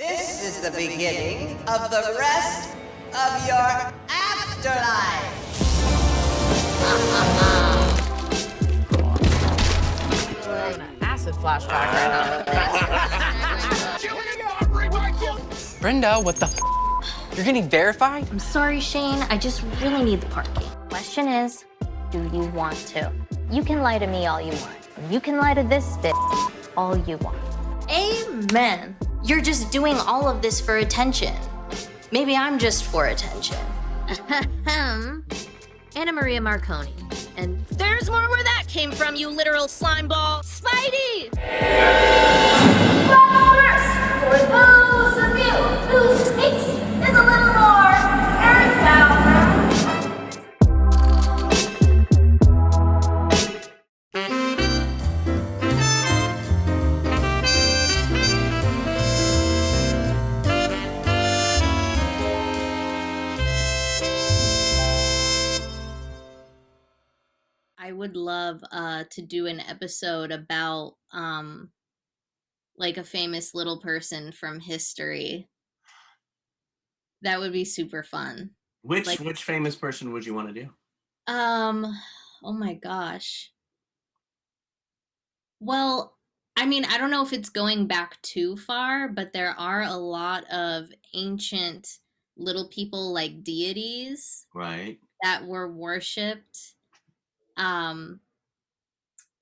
This is the beginning of the rest of your afterlife. Having an acid flashback right now. Brenda, what the You're getting verified? I'm sorry, Shane. I just really need the parking. Question is, do you want to? You can lie to me all you want. You can lie to this bitch all you want. Amen. You're just doing all of this for attention. Maybe I'm just for attention. Anna Maria Marconi. And there's more where that came from, you literal slime ball. Spidey! But first, for those of you whose taste is a little more earthbound. I would love to do an episode about like a famous little person from history. That would be super fun. Which famous person would you want to do? Oh my gosh. Well, I mean, I don't know if it's going back too far, but there are a lot of ancient little people like deities Right. that were worshipped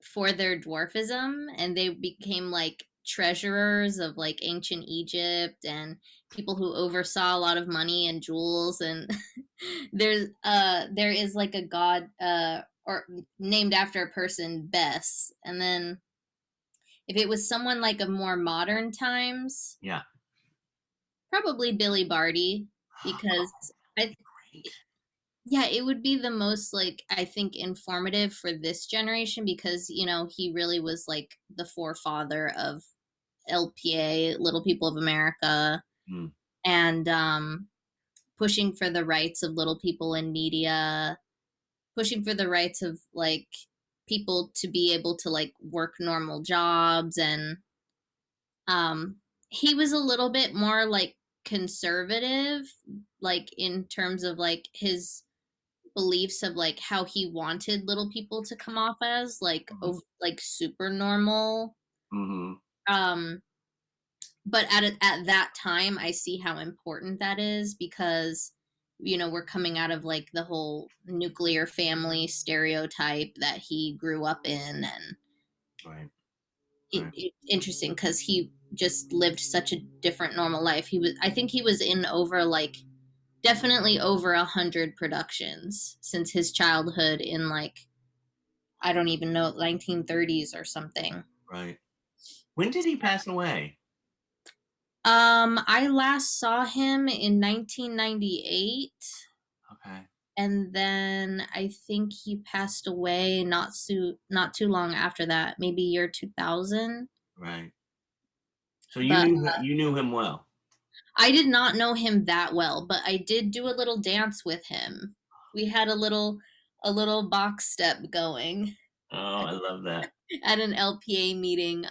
for their dwarfism, and they became like treasurers of like ancient Egypt and people who oversaw a lot of money and jewels. And there is like a god or named after a person, Bess. And then if it was someone like of more modern times, Yeah. probably Billy Barty, because yeah, it would be the most, like, I think, informative for this generation because, you know, he really was, like, the forefather of LPA, Little People of America, and pushing for the rights of little people in media, pushing for the rights of, like, people to be able to, like, work normal jobs. And he was a little bit more, like, conservative, like, in terms of, like, his beliefs of like how he wanted little people to come off as like like super normal. But at that time I see how important that is because, you know, we're coming out of like the whole nuclear family stereotype that he grew up in. And it's interesting because he just lived such a different normal life. I think he was in over like definitely over 100 productions since his childhood in like, I don't even know, 1930s or something. Right. When did he pass away? I last saw him in 1998. Okay. And then I think he passed away not too long after that, maybe year 2000. Right. So you knew him well. I did not know him that well, but I did do a little dance with him. We had a little box step going. Oh, I love that. At an LPA meeting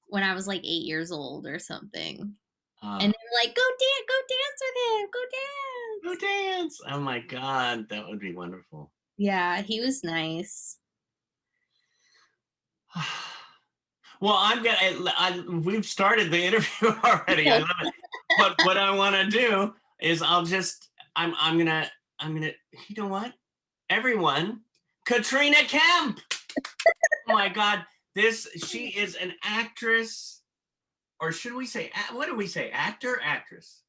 when I was like 8 years old or something. And they were like, go dance with him, go dance. Oh my God, that would be wonderful. Yeah, he was nice. Well, we've started the interview already. I love it. But what I want to do is I'm gonna, you know what? Everyone, Katrina Kemp. Oh my God, she is an actress, or should we say, what do we say? Actor, actress?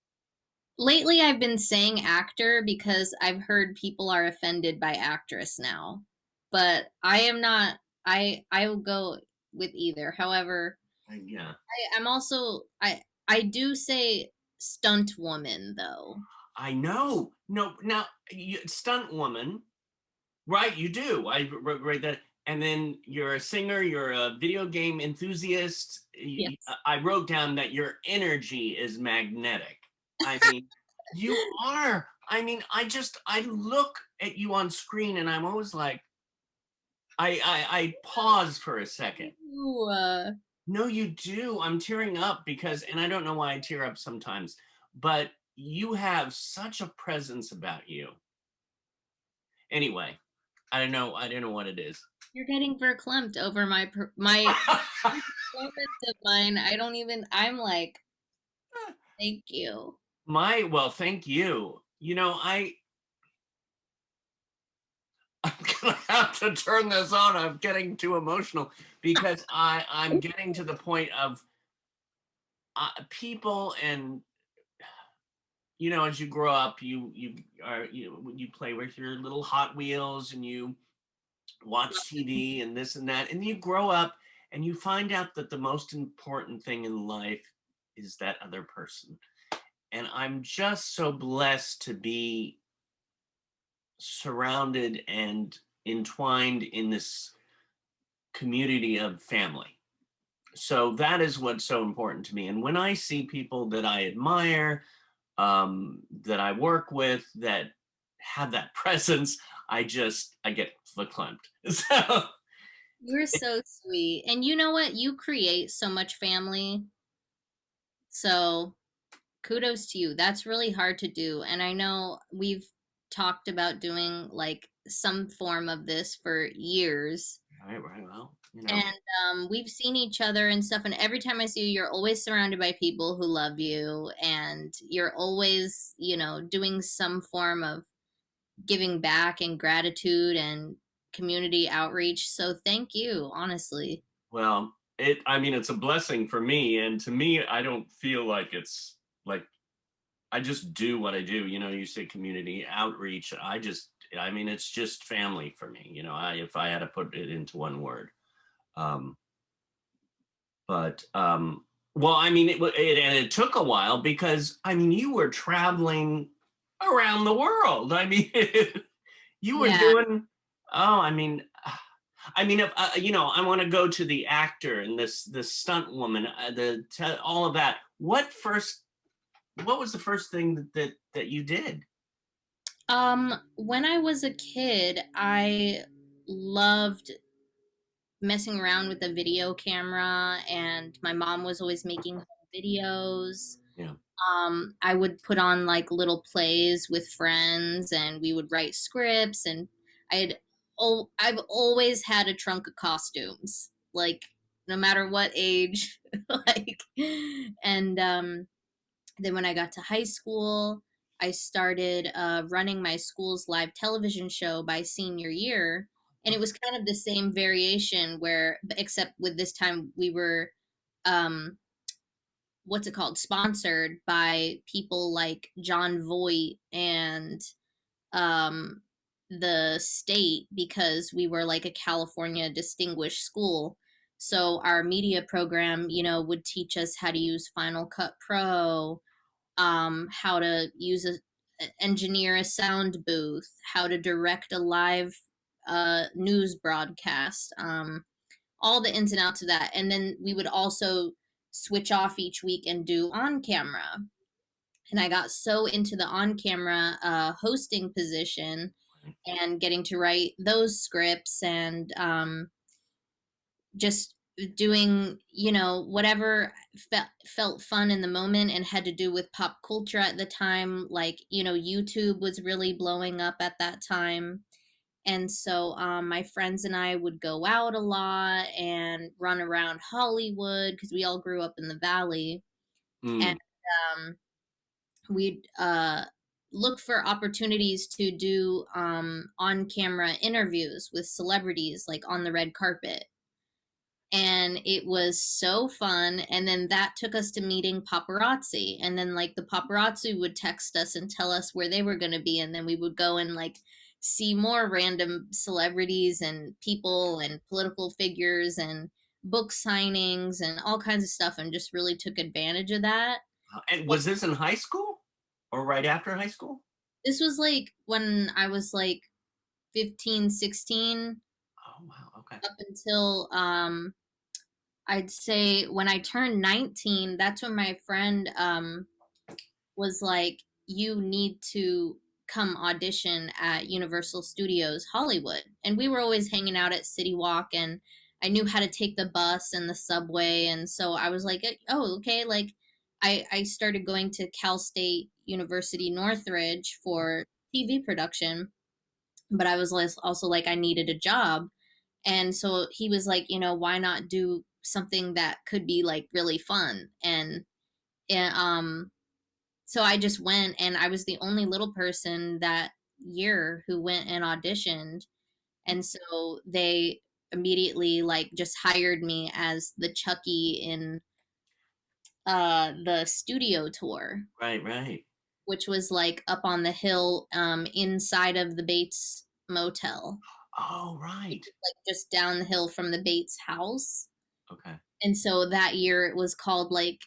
Lately, I've been saying actor because I've heard people are offended by actress now, but I am not. I will go with either. However, yeah, I'm also I do say stunt woman though. I know. No, now stunt woman, right? You do. I write that. And then you're a singer. You're a video game enthusiast. Yes. I wrote down that your energy is magnetic. I mean, you are. I mean, I look at you on screen, and I'm always like, I pause for a second. No, you do. I'm tearing up because, and I don't know why I tear up sometimes, but you have such a presence about you. Anyway, I don't know what it is. You're getting verklempt over my performance of mine. I don't even. I'm like, thank you. Well, thank you. I'm gonna have to turn this on. I'm getting too emotional because I'm getting to the point of people, and as you grow up, you play with your little Hot Wheels and you watch TV and this and that, and you grow up and you find out that the most important thing in life is that other person. And I'm just so blessed to be surrounded and entwined in this community of family. So that is what's so important to me. And when I see people that I admire, that I work with, that have that presence, I get verklempt. So You're so sweet, and you know what? You create so much family. So kudos to you. That's really hard to do. And I know we've talked about doing like some form of this for years. right, well, And we've seen each other and stuff. And every time I see you, you're always surrounded by people who love you. And you're always, doing some form of giving back and gratitude and community outreach. So thank you, honestly. well, it's a blessing for me. And to me, I don't feel like it's like I just do what I do. You say community outreach. It's just family for me. If I had to put it into one word. But well, it took a while because you were traveling around the world. You were doing. Oh, if I want to go to the actor and this stunt woman, all of that. What was the first thing that you did? When I was a kid, I loved messing around with a video camera, and my mom was always making home videos. Yeah. I would put on like little plays with friends, and we would write scripts, and I've always had a trunk of costumes, like no matter what age, like, and then when I got to high school, I started running my school's live television show by senior year. And it was kind of the same variation except with this time we were, what's it called? Sponsored by people like John Voight and the state, because we were like a California distinguished school. So our media program, would teach us how to use Final Cut Pro, how to engineer a sound booth, how to direct a live news broadcast, all the ins and outs of that. And then we would also switch off each week and do on camera. And I got so into the on camera hosting position and getting to write those scripts and just doing whatever felt fun in the moment and had to do with pop culture at the time. Like YouTube was really blowing up at that time, and so my friends and I would go out a lot and run around Hollywood because we all grew up in the Valley. And we'd look for opportunities to do on camera interviews with celebrities, like on the red carpet. And it was so fun. And then that took us to meeting paparazzi. And then like the paparazzi would text us and tell us where they were going to be. And then we would go and like see more random celebrities and people and political figures and book signings and all kinds of stuff, and just really took advantage of that. And was this in high school or right after high school? This was like when I was like 15, 16. Oh, wow. Okay. Up until I'd say when I turned 19, that's when my friend was like, you need to come audition at Universal Studios Hollywood. And we were always hanging out at City Walk, and I knew how to take the bus and the subway, and so I was like, oh, okay. Like, I started going to Cal State University Northridge for TV production, but I was also like, I needed a job. And so he was like, why not do something that could be like really fun? And so I just went, and I was the only little person that year who went and auditioned. And so they immediately like just hired me as the Chucky in the studio tour, Right. which was like up on the hill inside of the Bates Motel, Oh, right. like just down the hill from the Bates house. Okay. And so that year it was called like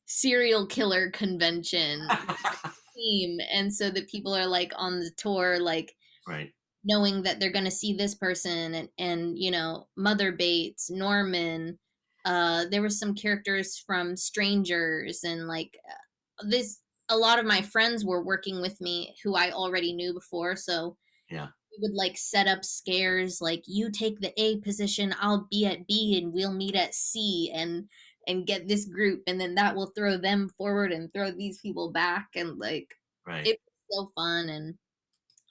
serial killer convention theme. And so the people are like on the tour, like Right. knowing that they're going to see this person and Mother Bates, Norman, there were some characters from Strangers, and like this, a lot of my friends were working with me who I already knew before. So Yeah. we would like set up scares, like you take the A position, I'll be at B, and we'll meet at C, and get this group, and then that will throw them forward and throw these people back, and like Right. it was so fun.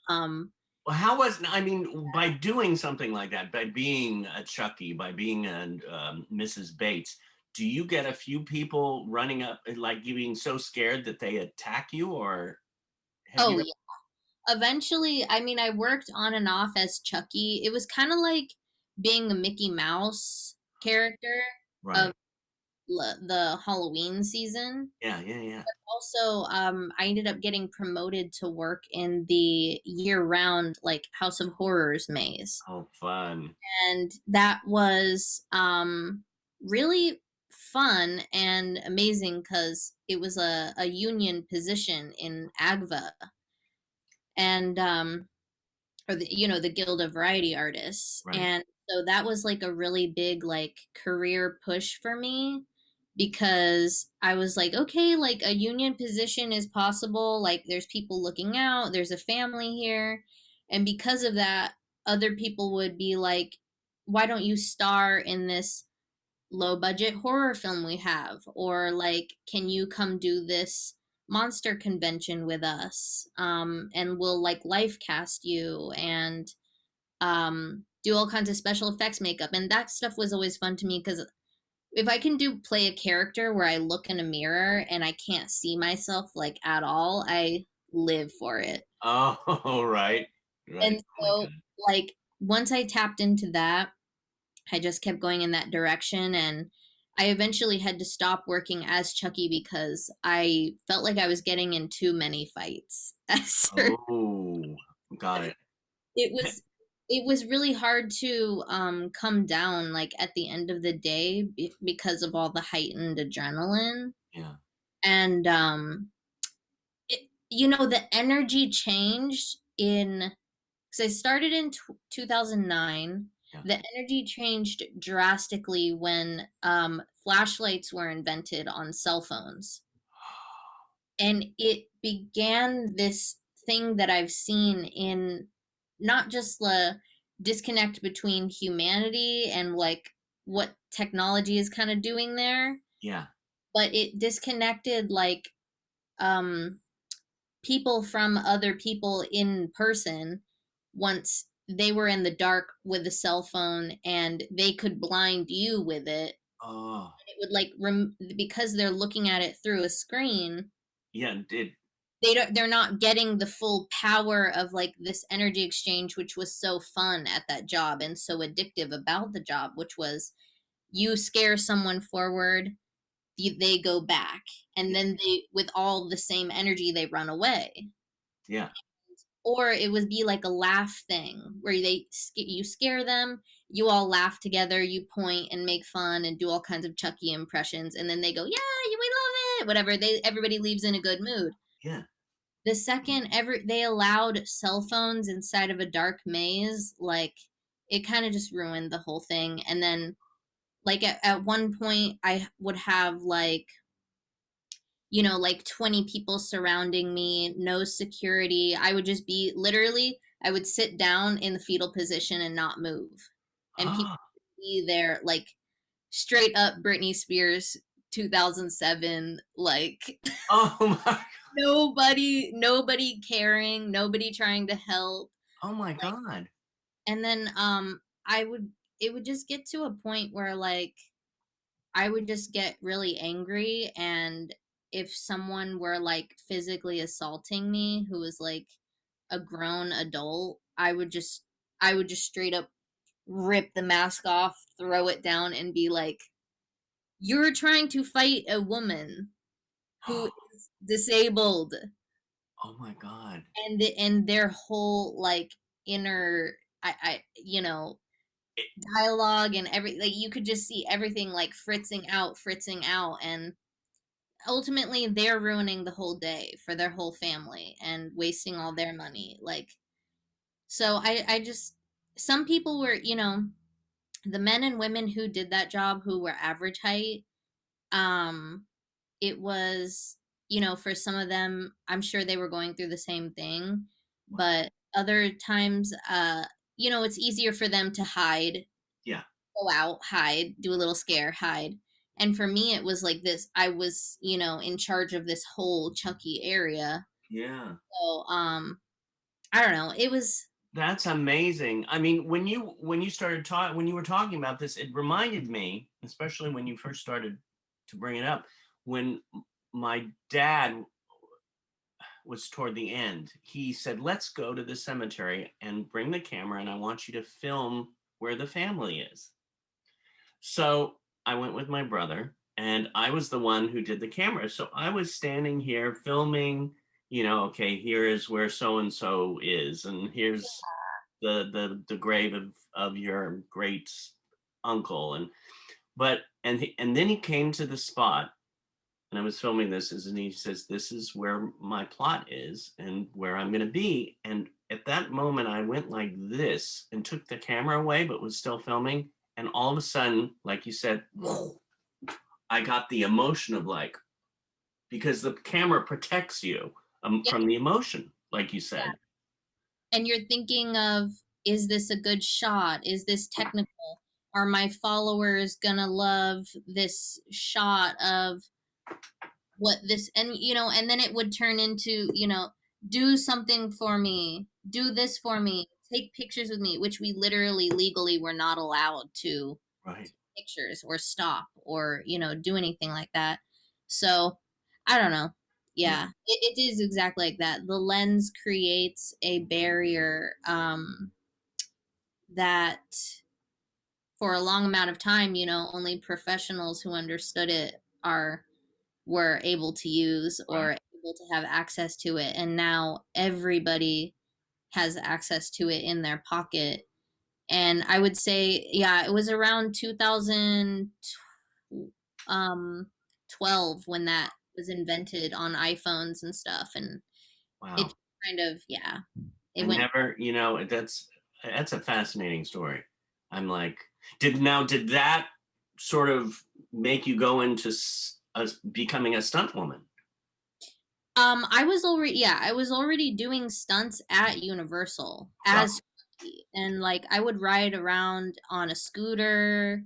And Well, how was, I mean, by doing something like that, by being a Chucky, by being a Mrs. Bates, do you get a few people running up, like you being so scared that they attack you, or have oh you? yeah, eventually, I mean, I worked on and off as Chucky. It was kind of like being a Mickey Mouse character Right. of the Halloween season. Yeah. Also, I ended up getting promoted to work in the year-round like House of Horrors maze, Oh, fun. and that was really fun and amazing because it was a union position in AGVA, and or the Guild of Variety Artists. Right. And so that was like a really big like career push for me, because I was like, okay, like a union position is possible, like there's people looking out, there's a family here. And because of that, other people would be like, why don't you star in this low budget horror film we have, or like, can you come do this monster convention with us, and we'll like life cast you, and do all kinds of special effects makeup. And that stuff was always fun to me, because if I can play a character where I look in a mirror and I can't see myself like at all, I live for it. Oh, right. And Oh so my God. like once I tapped into that, I just kept going in that direction, and I eventually had to stop working as Chucky because I felt like I was getting in too many fights. Oh, got it. It was really hard to come down like at the end of the day because of all the heightened adrenaline. Yeah. And the energy changed in, because I started in 2009. Yeah. The energy changed drastically when flashlights were invented on cell phones, and it began this thing that I've seen in not just the disconnect between humanity and like what technology is kind of doing there, Yeah. but it disconnected like people from other people in person once they were in the dark with a cell phone, and they could blind you with it. Oh, It would like because they're looking at it through a screen, yeah. they're not getting the full power of like this energy exchange, which was so fun at that job and so addictive about the job, which was you scare someone forward, they go back, and then they, with all the same energy, they run away. Yeah. Or it would be like a laugh thing where you scare them, you all laugh together, you point and make fun and do all kinds of Chucky impressions, and then they go, yeah, we love it, whatever. Everybody leaves in a good mood. Yeah. The second they allowed cell phones inside of a dark maze, like it kind of just ruined the whole thing. And then like at one point I would have like 20 people surrounding me, no security. I would just be literally, I would sit down in the fetal position and not move. and people see their like straight up Britney Spears 2007, like Oh my, nobody caring, nobody trying to help. oh my Like, God. and then it would just get to a point where like I would just get really angry, and if someone were like physically assaulting me who was like a grown adult, I would just straight up rip the mask off, throw it down, and be like, "You're trying to fight a woman who is disabled." Oh my God. And their whole like inner dialogue and every like you could just see everything like fritzing out, and ultimately they're ruining the whole day for their whole family and wasting all their money. Like, so I just, some people were, the men and women who did that job who were average height, um it was, for some of them, I'm sure they were going through the same thing, but other times, it's easier for them to hide, Yeah. go out, hide, do a little scare, hide. And for me, it was like this. I was, in charge of this whole Chucky area. Yeah. So, I don't know. It was, That's amazing. I mean, when you started talking, when you were talking about this, it reminded me, especially when you first started to bring it up, when my dad was toward the end, he said, "Let's go to the cemetery and bring the camera, and I want you to film where the family is." So I went with my brother, and I was the one who did the camera. So I was standing here filming, okay, here is where so and so is, and here's the grave of your great uncle, and then he came to the spot, and I was filming this, and he says, "This is where my plot is and where I'm going to be." And at that moment, I went like this and took the camera away, but was still filming. And all of a sudden, like you said, I got the emotion of like, because the camera protects you from the emotion, like you said. and you're thinking of, is this a good shot? Is this technical? Are my followers gonna love this shot of what this, and then it would turn into, do something for me, do this for me, take pictures with me, which we literally legally were not allowed to Right. take pictures or stop or, do anything like that. So I don't know. Yeah, it is exactly like that. The lens creates a barrier, that for a long amount of time, only professionals who understood it were able to use or able to have access to it, and now everybody has access to it in their pocket. And I would say, yeah, it was around 2012 when that was invented on iPhones and stuff, and Wow. it kind of, yeah, it I went. never, that's a fascinating story. I'm like, did that sort of make you go into becoming a stunt woman? I was already doing stunts at Universal as Chucky. And like I would ride around on a scooter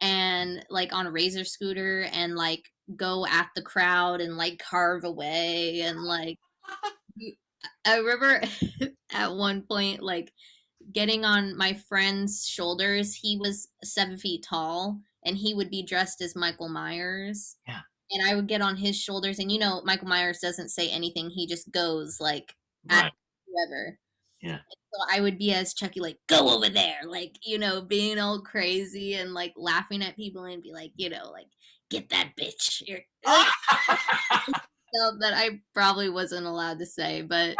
and like on a razor scooter and like go at the crowd and like carve away and like I remember at one point like getting on my friend's shoulders. He was 7 feet tall and he would be dressed as Michael Myers. Yeah. And I would get on his shoulders, and Michael Myers doesn't say anything. He just goes like Right. at whoever. Yeah. So I would be as Chucky, like, go over there, like, being all crazy and like laughing at people and be like, like, get that bitch. Like, stuff that I probably wasn't allowed to say, but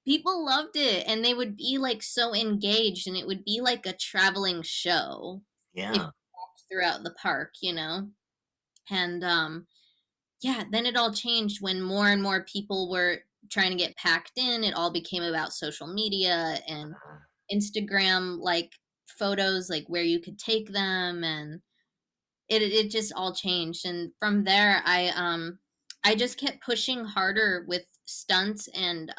people loved it and they would be like so engaged, and it would be like a traveling show. Yeah. If you walked throughout the park, and then it all changed when more and more people were trying to get packed in. It all became about social media and Instagram, like photos, like where you could take them, and it just all changed. And from there, I just kept pushing harder with stunts and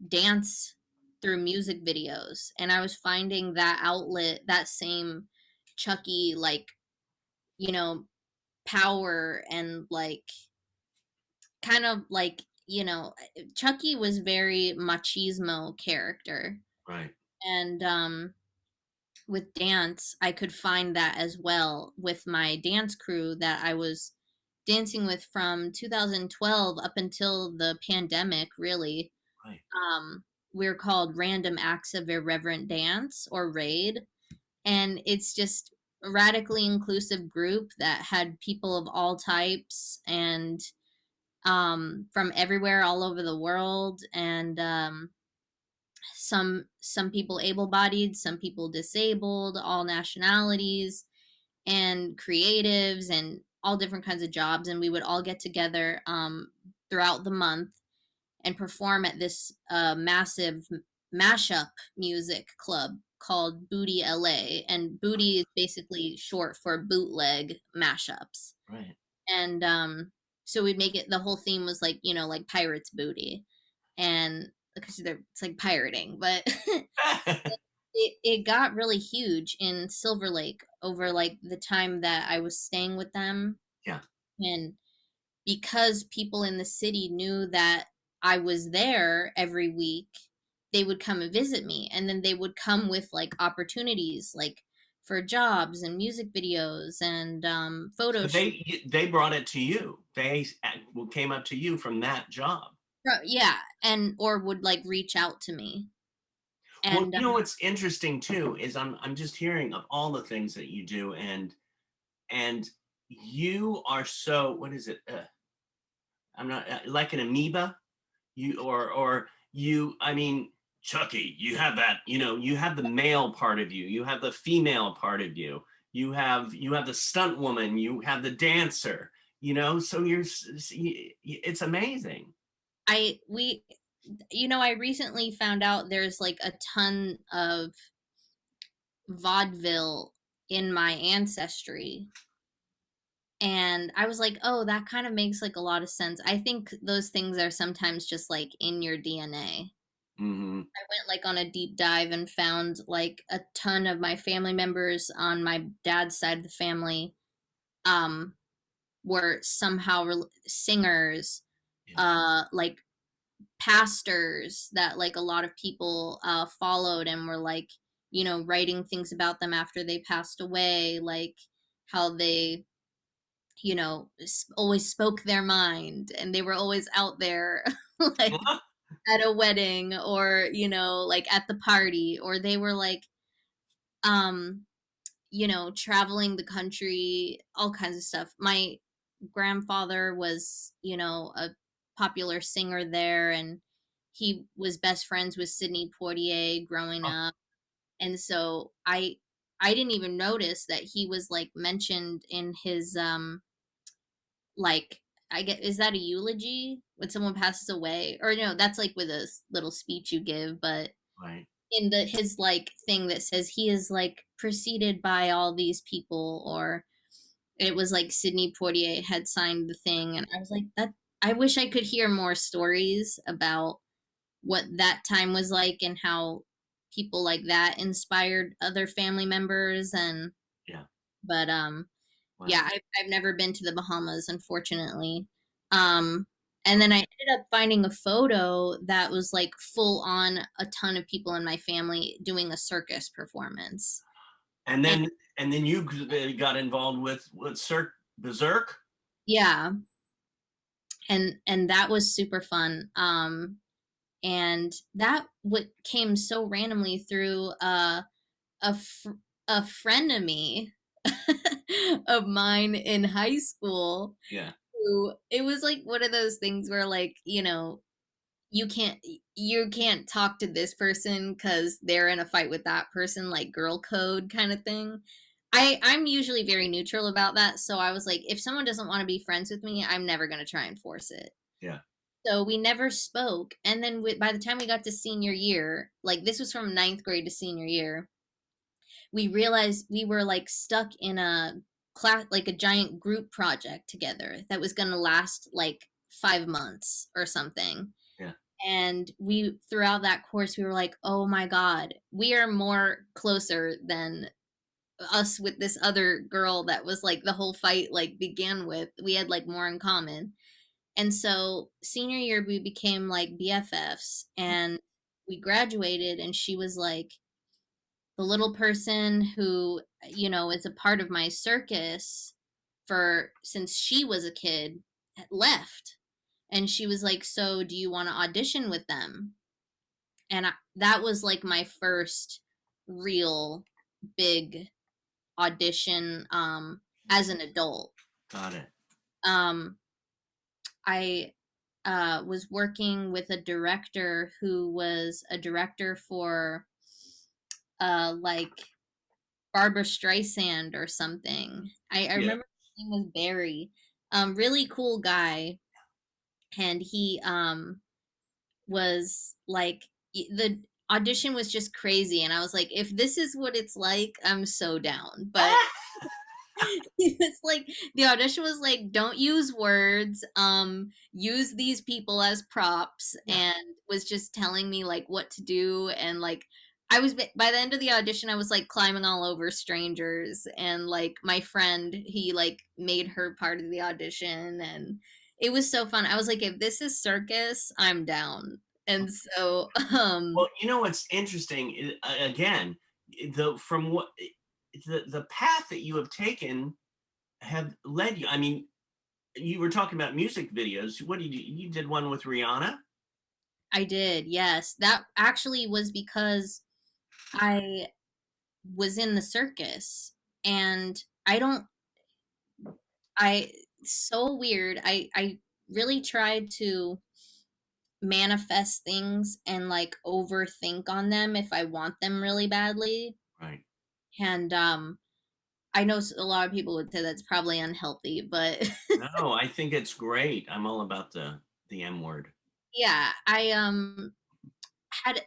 dance through music videos, and I was finding that outlet, that same Chucky, like, you know, power and like kind of like, Chucky was very machismo character. Right. And with dance, I could find that as well with my dance crew that I was dancing with from 2012 up until the pandemic, really. Right. We're called Random Acts of Irreverent Dance, or RAID, and it's just a radically inclusive group that had people of all types and from everywhere all over the world, and some people able-bodied, some people disabled, all nationalities and creatives and all different kinds of jobs, and we would all get together throughout the month and perform at this massive mashup music club called Booty LA, and Booty is basically short for bootleg mashups. Right. And so we'd make it, the whole theme was like, like pirates booty, and because it's like pirating, but it got really huge in Silver Lake over like the time that I was staying with them. Yeah. And because people in the city knew that I was there every week, they would come and visit me, and then they would come with like opportunities like for jobs and music videos and photo So shoots. they brought it to you. They came up to you from that job. Yeah, and or would like reach out to me. Well, And you know what's interesting too is I'm just hearing of all the things that you do, and you are so, what is it? I'm not like an amoeba. You or you. I mean, Chucky, you have that. You have the male part of you. You have the female part of you. You have the stunt woman. You have the dancer. So it's amazing. I recently found out there's like a ton of vaudeville in my ancestry. And I was like, oh, that kind of makes like a lot of sense. I think those things are sometimes just like in your DNA. Mm-hmm. I went like on a deep dive and found like a ton of my family members on my dad's side of the family were somehow singers, like pastors that like a lot of people followed and were like, writing things about them after they passed away, like how they always spoke their mind, and they were always out there like at a wedding, or like at the party, or they were like traveling the country, all kinds of stuff. My grandfather was a popular singer there, and he was best friends with Sidney Poitier growing up. And so I didn't even notice that he was like mentioned in his like, I get, is that a eulogy when someone passes away? Or no, that's like with a little speech you give, but Right. in his like thing that says he is like preceded by all these people, or it was like Sidney Poitier had signed the thing, and I was like, that, I wish I could hear more stories about what that time was like and how people like that inspired other family members. And Yeah. but Wow. yeah, I've never been to the Bahamas, unfortunately. And then I ended up finding a photo that was like full on a ton of people in my family doing a circus performance. And then you got involved with Berserk. Yeah. And that was super fun. And that what came so randomly through a frenemy of mine in high school. Yeah. Who, it was like one of those things where like, you can't talk to this person because they're in a fight with that person, like girl code kind of thing. I'm usually very neutral about that, so I was like, if someone doesn't want to be friends with me, I'm never going to try and force it. Yeah. So we never spoke, and then by the time we got to senior year, like this was from 9th grade to senior year, we realized we were like stuck in a class, like a giant group project together that was going to last like 5 months or something. Yeah. And we, throughout that course, we were like, oh my God, we are more closer than us with this other girl that was like the whole fight like began with. We had like more in common. And so senior year we became like BFFs, and we graduated, and she was like the little person who, you know, is a part of my circus for since she was a kid left. And she was like, so do you want to audition with them? And that was like my first real big audition as an adult. Got it. I was working with a director who was a director for like Barbara Streisand or something. I remember his name was Barry. Really cool guy. And he was like, the audition was just crazy, and I was like, if this is what it's like, I'm so down. But it's like the audition was like, don't use words, use these people as props, and was just telling me like what to do. And like I was, by the end of the audition, I was like climbing all over strangers, and like my friend, he like made her part of the audition, and it was so fun. I was like, if this is circus, I'm down. And so Well, you know what's interesting again, the path that you have taken have led you. I mean, you were talking about music videos. What did you did one with Rihanna? I did, yes. That actually was because I was in the circus, and so weird. I really tried to manifest things and like overthink on them if I want them really badly. Right. And I know a lot of people would say that's probably unhealthy, but No, I think it's great. I'm all about the M word. yeah, I had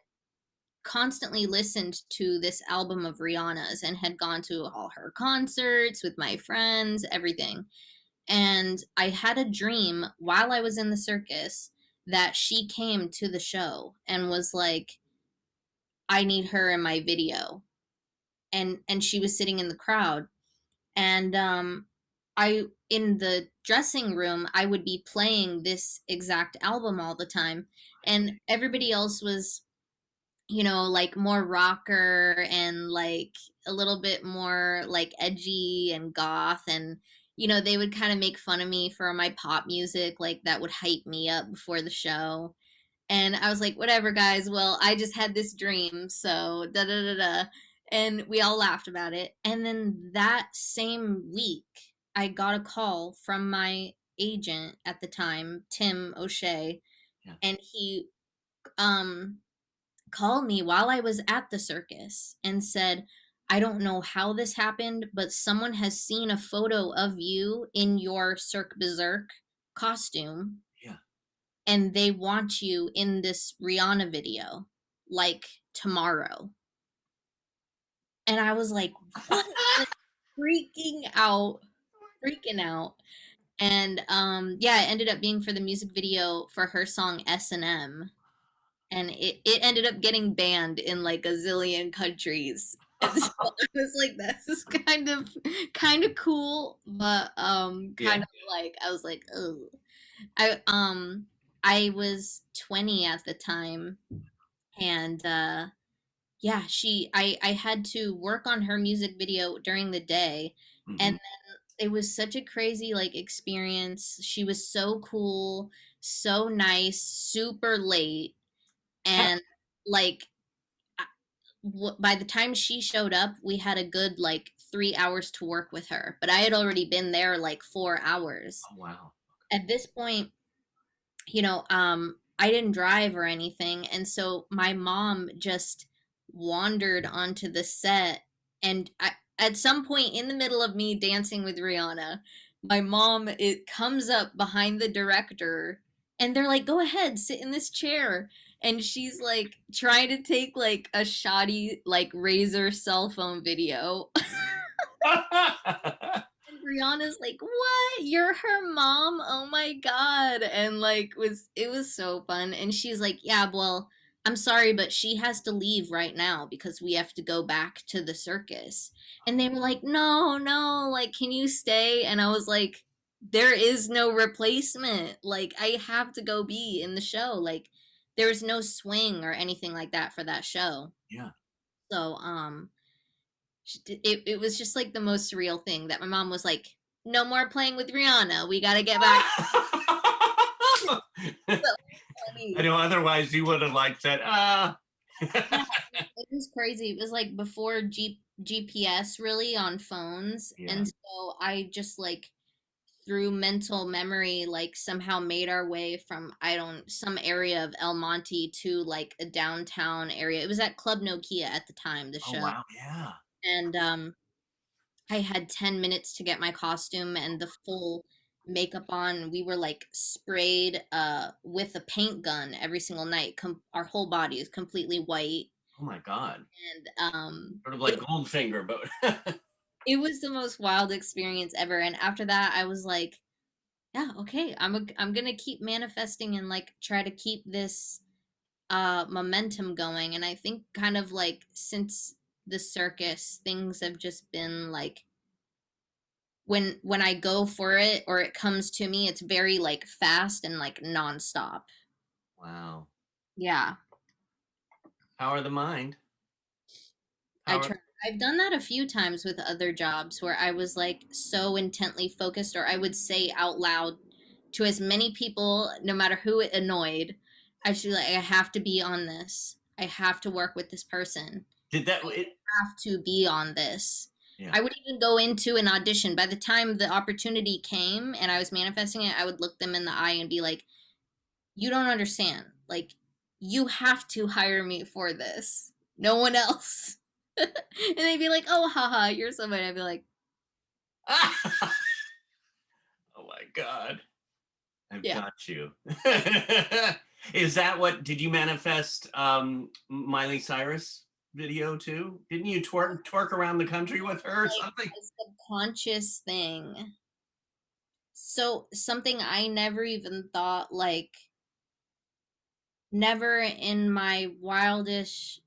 constantly listened to this album of Rihanna's and had gone to all her concerts with my friends, everything. And I had a dream while I was in the circus that she came to the show and was like, I need her in my video. And she was sitting in the crowd. And I, in the dressing room, I would be playing this exact album all the time, and everybody else was, you know, like more rocker and like a little bit more like edgy and goth, and you know, they would kind of make fun of me for my pop music, like that would hype me up before the show. And I was like, whatever, guys. Well, I just had this dream, so da da da da. And we all laughed about it. And then that same week, I got a call from my agent at the time, Tim O'Shea, Yeah. and he called me while I was at the circus and said, I don't know how this happened, but someone has seen a photo of you in your Cirque Berserk costume. Yeah. And they want you in this Rihanna video, like tomorrow. And I was like, what? Like, freaking out. And yeah, it ended up being for the music video for her song S&M. And it ended up getting banned in like a zillion countries. And so I was like, this is kind of cool, but kind of like, I was like, oh. I was 20 at the time, and yeah, I had to work on her music video during the day, Mhm. and then it was such a crazy like experience. She was so cool, so nice, super late, and like by the time she showed up, we had a good like 3 hours to work with her, but I had already been there like 4 hours. Oh, wow. At this point, you know, I didn't drive or anything, and so my mom just wandered onto the set, and at some point in the middle of me dancing with Rihanna, my mom, it comes up behind the director, and they're like, go ahead, sit in this chair. And she's like trying to take like a shoddy like Razor cell phone video. And Rihanna's like, "What? You're her mom? Oh my god." And like it was so fun. And she's like, "Yeah, well, I'm sorry, but she has to leave right now because we have to go back to the circus." And they were like, "No, no, like can you stay?" And I was like, "There is no replacement. Like I have to go be in the show. Like there's no swing or anything like that for that show." Yeah. So, it was just like the most surreal thing that my mom was like, "No more playing with Rihanna. We got to get back." I know. Otherwise, you would have like said, Yeah, it was crazy. It was like before GPS really on phones. Yeah. And so I just like through mental memory, like somehow made our way from, I don't, some area of El Monte to like a downtown area. It was at Club Nokia at the time, the Oh show. wow, yeah. And I had 10 minutes to get my costume and the full makeup on. We were like sprayed with a paint gun every single night. Our whole body is completely white. Oh my god. And Sort of like Goldfinger, but it was the most wild experience ever. And after that, I was like, yeah, okay, I'm gonna keep manifesting and like try to keep this momentum going. And I think kind of like since the circus, things have just been like when I go for it or it comes to me, it's very like fast and like nonstop. wow. Yeah. Power of the mind. I Power- try. I've done that a few times with other jobs where I was like so intently focused, or I would say out loud to as many people, no matter who it annoyed, I should be like, I have to be on this. I have to work with this person. Did that? Have to be on this. Yeah. I would even go into an audition. By the time the opportunity came and I was manifesting it, I would look them in the eye and be like, you don't understand. Like, you have to hire me for this. No one else. And they'd be like, oh, haha, you're somebody. I'd be like, oh my god. I've Yeah. got you. Is that what did you manifest Miley Cyrus video too? Didn't you twerk around the country with her or something? a subconscious thing. So something I never even thought, like, never in my wildest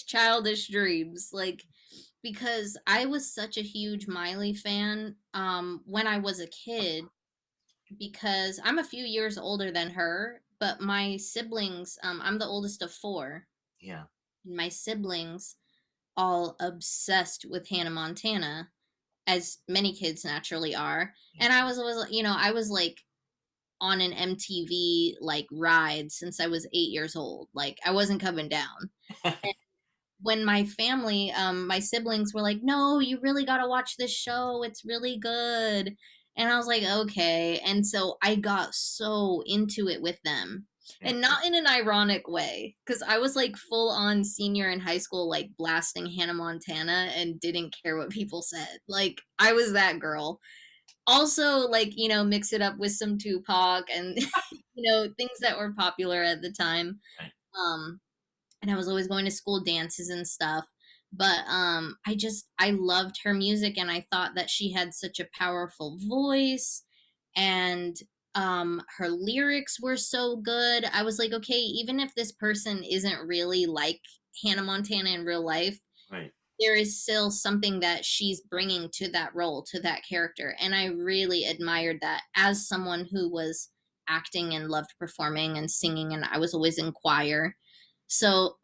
childish dreams, like, because I was such a huge Miley fan when I was a kid, because I'm a few years older than her, but my siblings, I'm the oldest of four. Yeah. My siblings all obsessed with Hannah Montana, as many kids naturally are. And I was always, I was like on an MTV like ride since I was 8 years old. Like I wasn't coming down. And when my family, my siblings were like, no, you really got to watch this show. It's really good. And I was like, okay. And so I got so into it with them. And not in an ironic way, because I was like full on senior in high school, like blasting Hannah Montana and didn't care what people said. Like I was that girl. Also, like, mix it up with some Tupac and, things that were popular at the time. Right. And I was always going to school dances and stuff. But I loved her music, and I thought that she had such a powerful voice, and her lyrics were so good. I was like, okay, even if this person isn't really like Hannah Montana in real life, Right. there is still something that she's bringing to that role, to that character. And I really admired that as someone who was acting and loved performing and singing, and I was always in choir. So,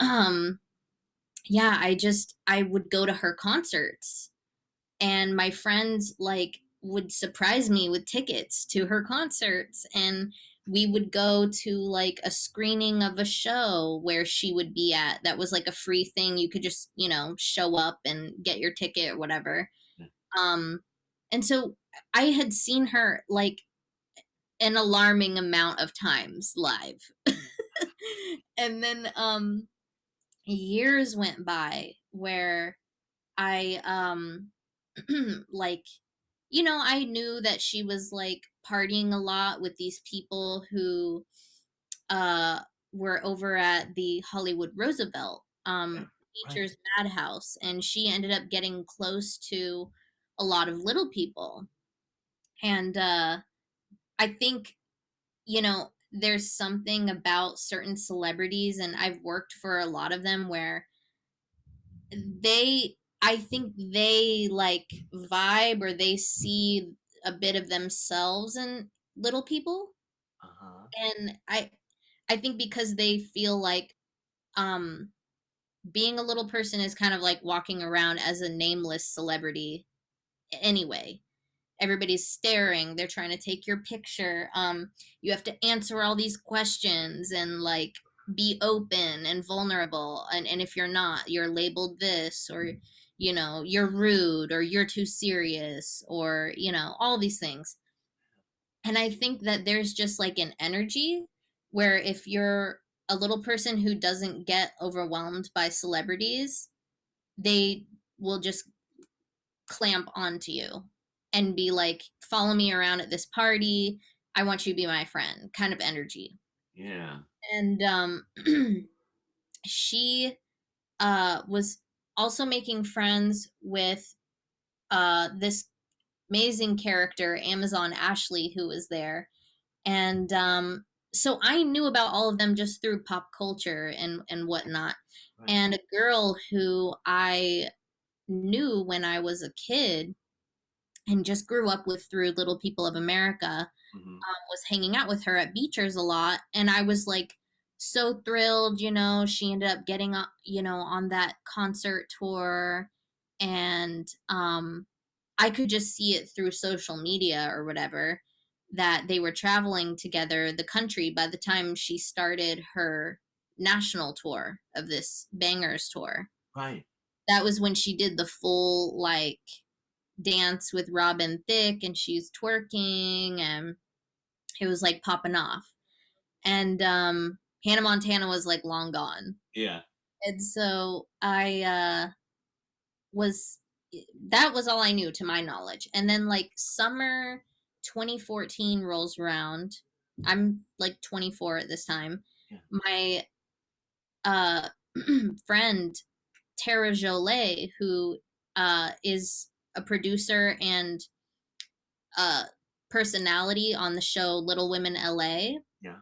yeah, I would go to her concerts, and my friends like would surprise me with tickets to her concerts, and we would go to like a screening of a show where she would be at that was like a free thing. You could just, show up and get your ticket or whatever. And so I had seen her like an alarming amount of times live. And then years went by where I like, I knew that she was like partying a lot with these people who were over at the Hollywood Roosevelt Right. Features Madhouse, and she ended up getting close to a lot of little people. And I think, you know, there's something about certain celebrities, and I've worked for a lot of them, where I think they like vibe, or they see a bit of themselves in little people. Uh-huh. And I think because they feel like um being a little person is kind of like walking around as a nameless celebrity anyway. Everybody's staring, they're trying to take your picture. You have to answer all these questions and like be open and vulnerable, and if you're not, you're labeled this, or you know, you're rude, or you're too serious, or you know, all these things. And I think that there's just like an energy where if you're a little person who doesn't get overwhelmed by celebrities, they will just clamp onto you and be like, follow me around at this party. I want you to be my friend, kind of energy. Yeah. And she was also making friends with this amazing character, Amazon Ashley, who was there. And so I knew about all of them just through pop culture and whatnot. Right. And a girl who I knew when I was a kid and just grew up with through Little People of America, Mhm. was hanging out with her at Beachers a lot. And I was like so thrilled, you know, she ended up getting, you know, on that concert tour. And I could just see it through social media or whatever that they were traveling together the country by the time she started her national tour of this Bangers tour. Right. That was when she did the full like dance with Robin Thicke, and she's twerking, and it was like popping off. And Hannah Montana was like long gone. Yeah. And so I was that was all I knew to my knowledge. And then like summer 2014 rolls around. I'm like 24 at this time. Yeah. My uh friend Tara Jolie, who is a producer and personality on the show Little Women LA. Yeah.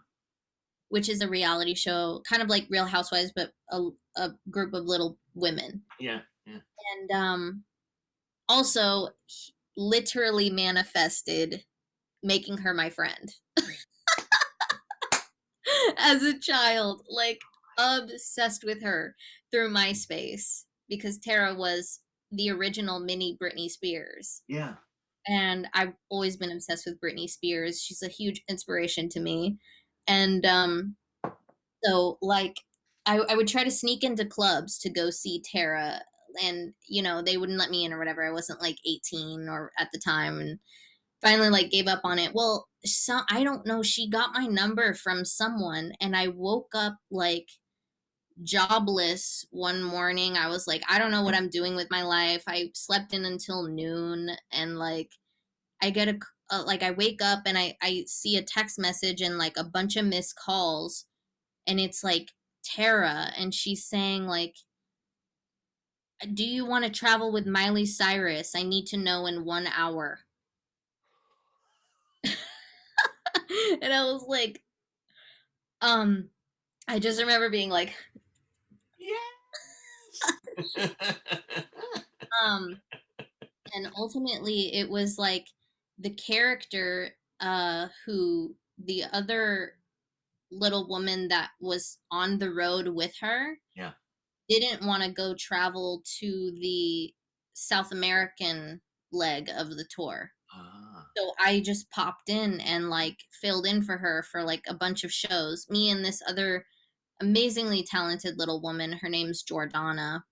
Which is a reality show, kind of like Real Housewives, but a group of little women. Yeah. Yeah. And also literally manifested making her my friend as a child, like obsessed with her through MySpace, because Tara was the original mini Britney Spears. Yeah. And I've always been obsessed with Britney Spears. She's a huge inspiration to me. And so like I would try to sneak into clubs to go see Tara, and you know, they wouldn't let me in or whatever. I wasn't like 18 or at the time, and finally like gave up on it. Well, so I don't know, she got my number from someone, and I woke up like jobless one morning. I was like, I don't know what I'm doing with my life. I slept in until noon, and like I get like I wake up and I see a text message and like a bunch of missed calls, and it's like Tara, and she's saying like, do you want to travel with Miley Cyrus? I need to know in 1 hour. And I was like, I just remember being like, Yes. and ultimately it was like the character who the other little woman that was on the road with her Yeah. didn't want to go travel to the South American leg of the tour. Ah. So I just popped in and like filled in for her for like a bunch of shows. Me and this other amazingly talented little woman, her name's Jordana.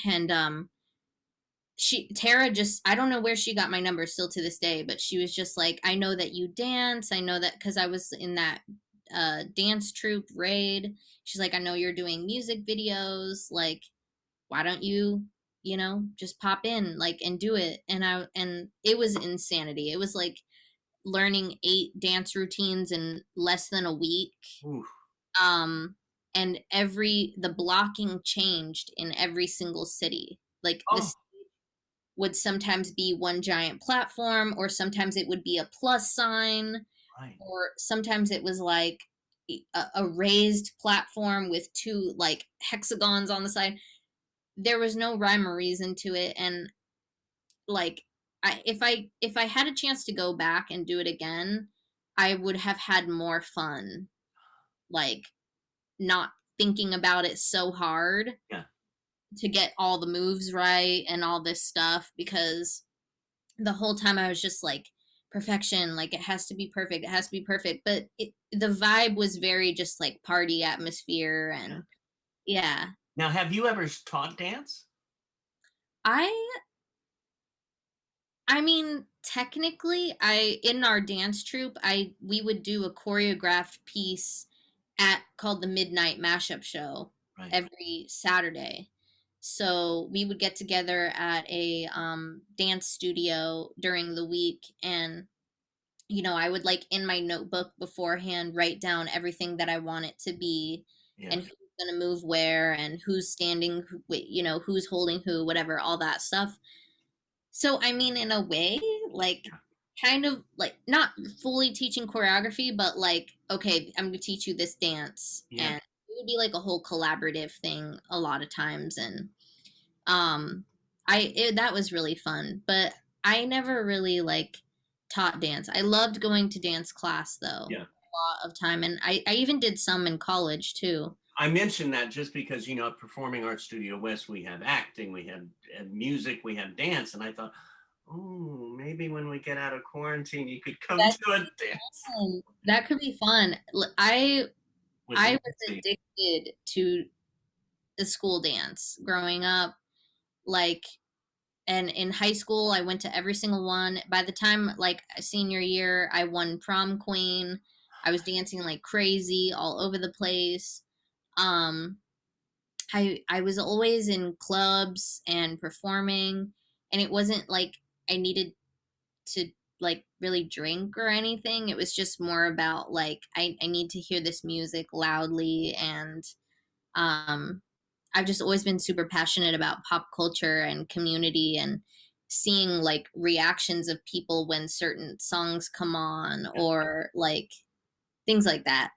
And Tara just, I don't know where she got my number still to this day, but she was just like, I know that you dance. I know that because I was in that dance troupe Raid. She's like, I know you're doing music videos. Like, why don't you, you know, just pop in like and do it? And it was insanity. It was like learning 8 dance routines in less than a week. Oof. And the blocking changed in every single city. Like Oh. this, would sometimes be one giant platform, or sometimes it would be a plus sign, Right. or sometimes it was like a raised platform with two like hexagons on the side. There was no rhyme or reason to it, and like if I had a chance to go back and do it again, I would have had more fun, like not thinking about it so hard Yeah. to get all the moves right and all this stuff, because the whole time I was just like perfection, like it has to be perfect, it has to be perfect, but the vibe was very just like party atmosphere, and yeah. Now, have you ever taught dance? I I mean, technically, I in our dance troupe, we would do a choreographed piece at called the Midnight Mashup Show Right. every Saturday. So we would get together at a dance studio during the week, and I would like in my notebook beforehand write down everything that I want it to be, Yeah. and who's gonna move where, and who's standing, who's holding who, whatever, all that stuff. So, I mean, in a way, like, Yeah. kind of like not fully teaching choreography, but like, okay, I'm gonna teach you this dance, Yeah. and it would be like a whole collaborative thing a lot of times, and that was really fun, but I never really like taught dance. I loved going to dance class though, Yeah. a lot of time, and I even did some in college too. I mentioned that just because, at Performing Arts Studio West, we have acting, we have music, we have dance. And I thought, oh, maybe when we get out of quarantine, you could come That's to a dance. fun. That could be fun. I with I was Nancy. addicted to the school dance growing up. Like, and in high school, I went to every single one. By the time like senior year, I won prom queen. I was dancing like crazy all over the place. Um, I was always in clubs and performing, and it wasn't like I needed to like really drink or anything. It was just more about like I need to hear this music loudly, and um I've just always been super passionate about pop culture and community, and seeing like reactions of people when certain songs come on, or like things like that.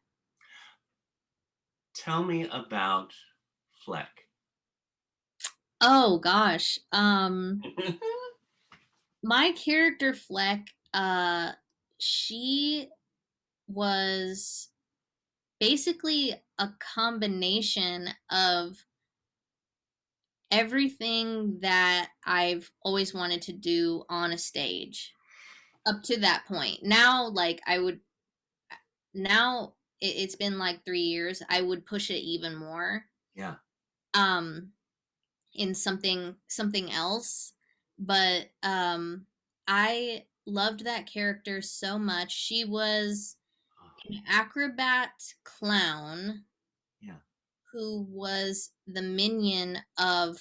Tell me about Fleck. Oh gosh. My character Fleck, she was basically a combination of everything that I've always wanted to do on a stage up to that point. Now, like now it's been like 3 years. I would push it even more. Yeah. Um, in something else, but I loved that character so much. She was an acrobat clown, Yeah. who was the minion of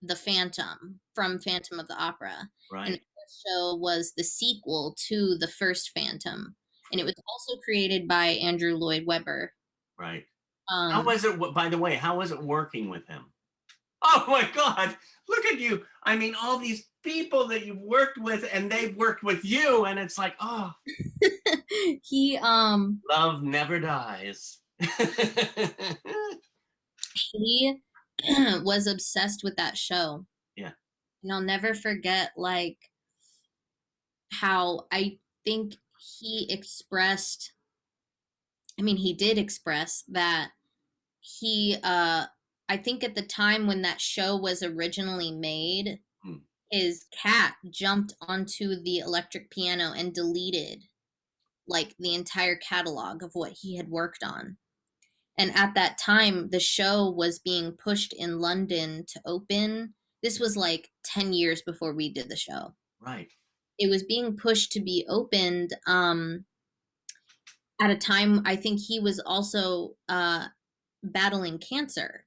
the Phantom from Phantom of the Opera. And Right. the show was the sequel to the first Phantom. And it was also created by Andrew Lloyd Webber. Right. How Um, was it, by the way, how was it working with him? Oh my God, look at you. I mean, all these people that you've worked with and they've worked with you, and it's like, oh, he love never dies. he was obsessed with that show. Yeah. And I'll never forget like how I think he expressed, I mean he did express that he I think at the time when that show was originally made, Hmm. his cat jumped onto the electric piano and deleted like the entire catalog of what he had worked on. And at that time, the show was being pushed in London to open. This was like 10 years before we did the show. Right. It was being pushed to be opened at a time, I think he was also battling cancer.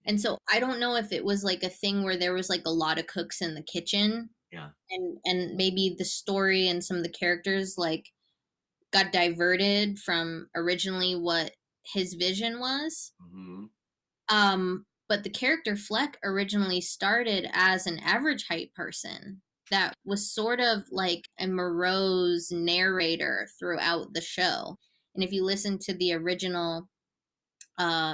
And so I don't know if it was like a thing where there was like a lot of cooks in the kitchen. Yeah. And maybe the story and some of the characters like got diverted from originally what his vision was. Hmm. But the character Fleck originally started as an average height person that was sort of like a morose narrator throughout the show. And if you listen to the original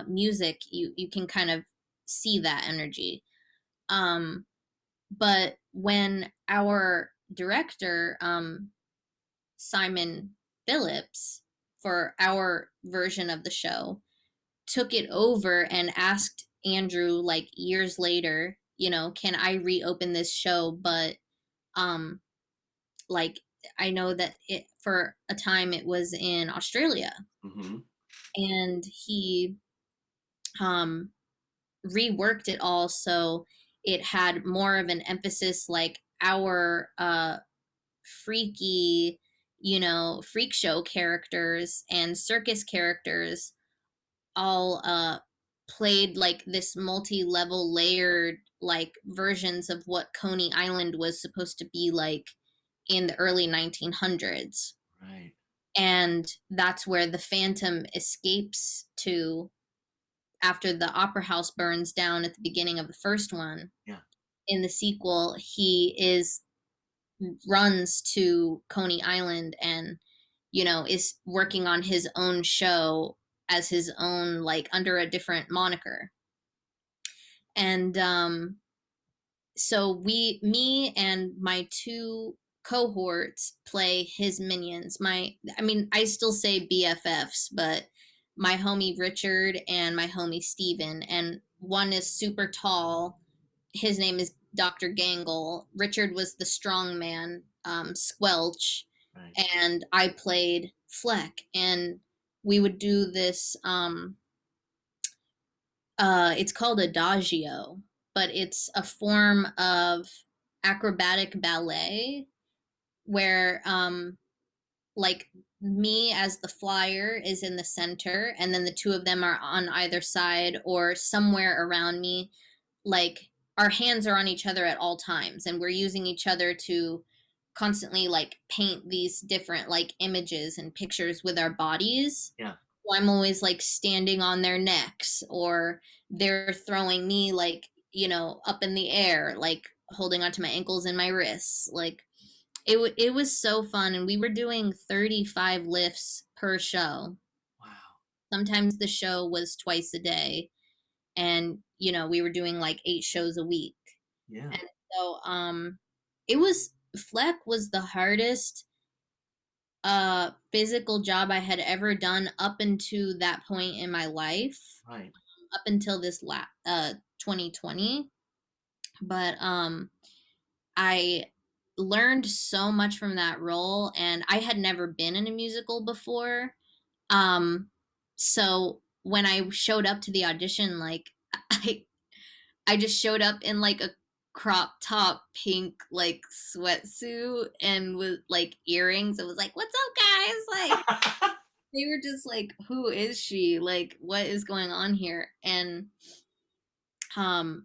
music, you can kind of see that energy. But when our director, Simon Phillips, for our version of the show, took it over and asked Andrew, like years later, you know, can I reopen this show? But like I know that it for a time it was in Australia, and he reworked it all so it had more of an emphasis, like our freaky, you know, freak show characters and circus characters all played like this multi-level layered like versions of what Coney Island was supposed to be like in the early 1900s. Right. And that's where the Phantom escapes to after the opera house burns down at the beginning of the first one. Yeah. In the sequel, he runs to Coney Island and, you know, is working on his own show as his own, like under a different moniker. And so me and my two cohorts play his minions. I still say BFFs, but my homie Richard and my homie Steven, and one is super tall. His name is Dr. Gangle. Richard was the strong man, Squelch, Right. and I played Fleck. And we would do this, it's called Adagio, but it's a form of acrobatic ballet where, like, me as the flyer is in the center, and then the two of them are on either side or somewhere around me. Like, our hands are on each other at all times, and we're using each other to constantly like paint these different like images and pictures with our bodies. Yeah. So I'm always like standing on their necks, or they're throwing me like, you know, up in the air, like holding onto my ankles and my wrists. Like it was so fun, and we were doing 35 lifts per show. Wow. Sometimes the show was twice a day, and you know, we were doing like 8 shows a week. Yeah. And so Fleck was the hardest physical job I had ever done up until that point in my life. Right. Up until this 2020. But I learned so much from that role, and I had never been in a musical before. So when I showed up to the audition, like I just showed up in like a crop top pink like sweatsuit and with like earrings. I was like, "What's up, guys?" Like they were just like, "Who is she? Like, what is going on here?" And I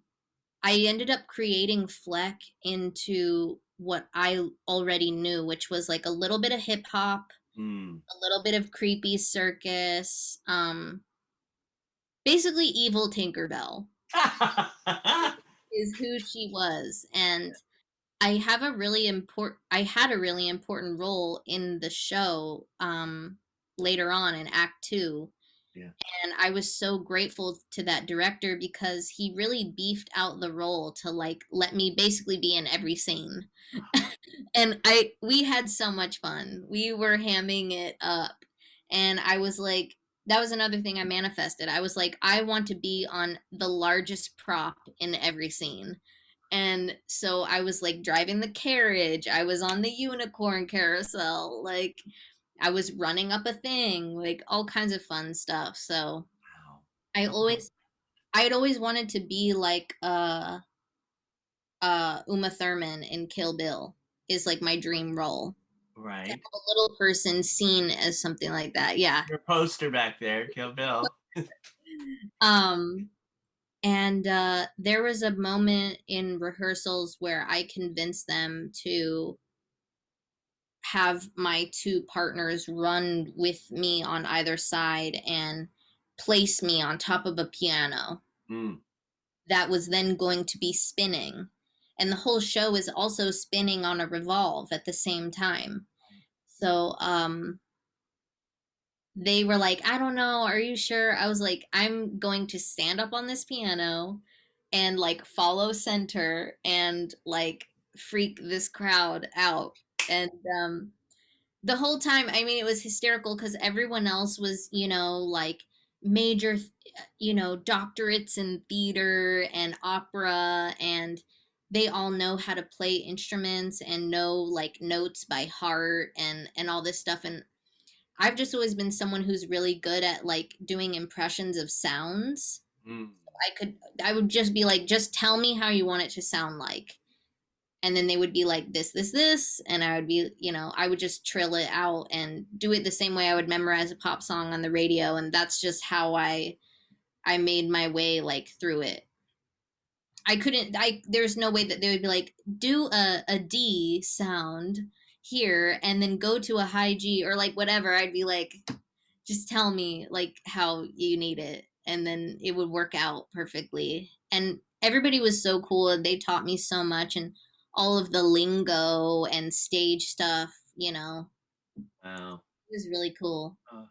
ended up creating Fleck into what I already knew, which was like a little bit of hip hop, a little bit of creepy circus, basically evil Tinkerbell is who she was. And I had a really important role in the show later on in Act 2. Yeah. And I was so grateful to that director because he really beefed out the role to like let me basically be in every scene. And we had so much fun. We were hamming it up. And I was like, that was another thing I manifested. I was like, I want to be on the largest prop in every scene. And so I was like driving the carriage. I was on the unicorn carousel. Like I was running up a thing, like all kinds of fun stuff. So Wow. I'd always wanted to be like Uma Thurman in Kill Bill is like my dream role. Right. To have a little person seen as something like that. Yeah. Your poster back there, Kill Bill. And there was a moment in rehearsals where I convinced them to have my two partners run with me on either side and place me on top of a piano. that was then going to be spinning. And the whole show is also spinning on a revolve at the same time. So they were like, I don't know, are you sure? I was like, I'm going to stand up on this piano and like follow center and like freak this crowd out. And the whole time, I mean, it was hysterical because everyone else was, you know, like major, you know, doctorates in theater and opera, and they all know how to play instruments and know like notes by heart and all this stuff. And I've just always been someone who's really good at like doing impressions of sounds. I would just be like, just tell me how you want it to sound like. And then they would be like, this. And I would be, you know, I would just trill it out and do it the same way I would memorize a pop song on the radio. And that's just how I made my way like through it. There's no way that they would be like, do a D sound here and then go to a high G or like whatever. I'd be like, just tell me like how you need it. And then it would work out perfectly. And everybody was so cool, and they taught me so much, and all of the lingo and stage stuff, you know. Wow. It was really cool. No!